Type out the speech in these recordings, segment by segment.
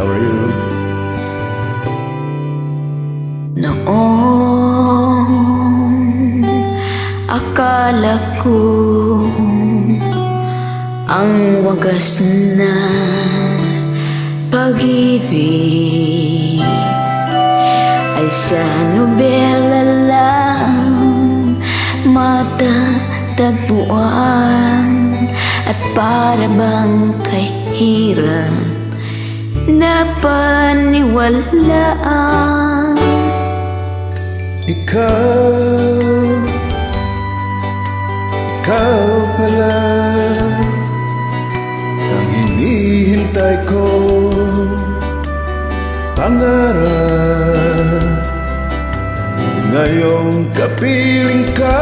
How are you? Noon, akala ko ang wagas na pag-ibig ay sa nobela lang matatagpuan, at para bang kahirap na paniwalaan. Ikaw pala ang hinihintay ko, pangarap. Ngayong kapiling ka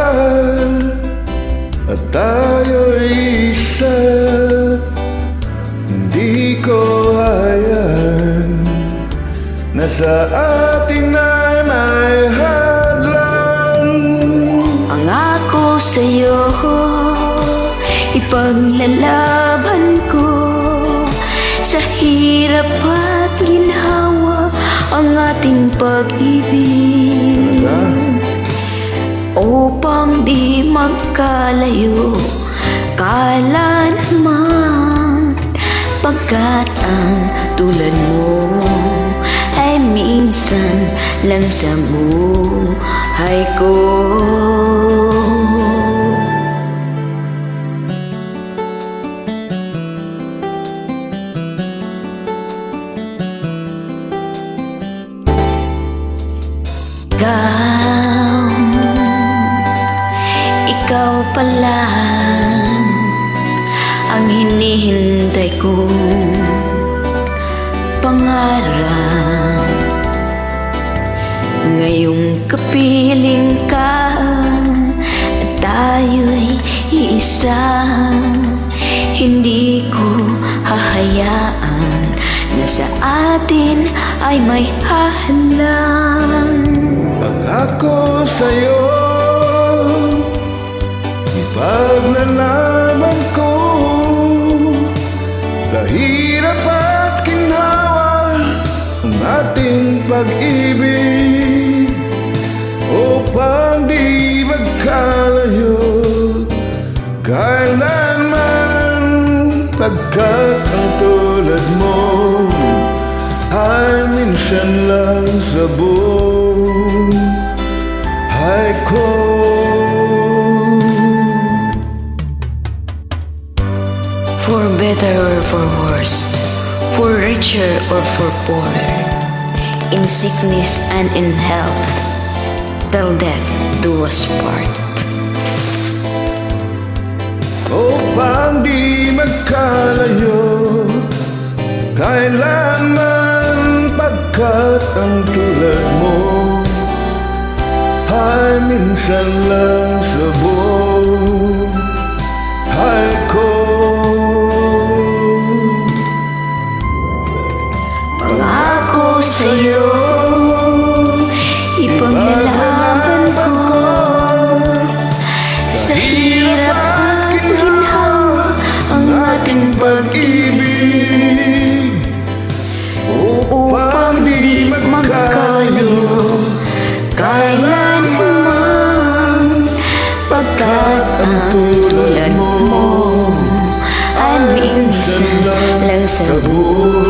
at tayo'y isa, hindi ko hayaan na sa atin ay may hadlang. Ang ako sa'yo, ipaglalaban ko sa hirap at ginhawa ang ating pag-ibig, upang di magkalayo kailanman, pagkat ang tulad mo ay minsan lang sa buhay ko. Ikaw pala ang hinihintay kong pangarap. Ngayong kapiling ka at tayo'y iisa, hindi ko hahayaan na sa atin ay may hadlang. Ang ako sa'yo, ipaglalaban ko kahirap at ginhawa ang ating pag-ibig, upang di magkalayo kailanman, pagkat ang tulad mo ay minsan lang sa buhay ko. For better or for worse, for richer or for poorer, in sickness and in health, till death do us part. Upang di magkalayo kailanman, pagkat ang tulad mo ay minsan lang sa buhay ko. Pangako sa'yo, ipaglalaban ko sa hirap at ginhawa ang ating pag-ibig, upang di magkalayo kailanman, pagkat ang tulad mo ay minsan lang sa buhay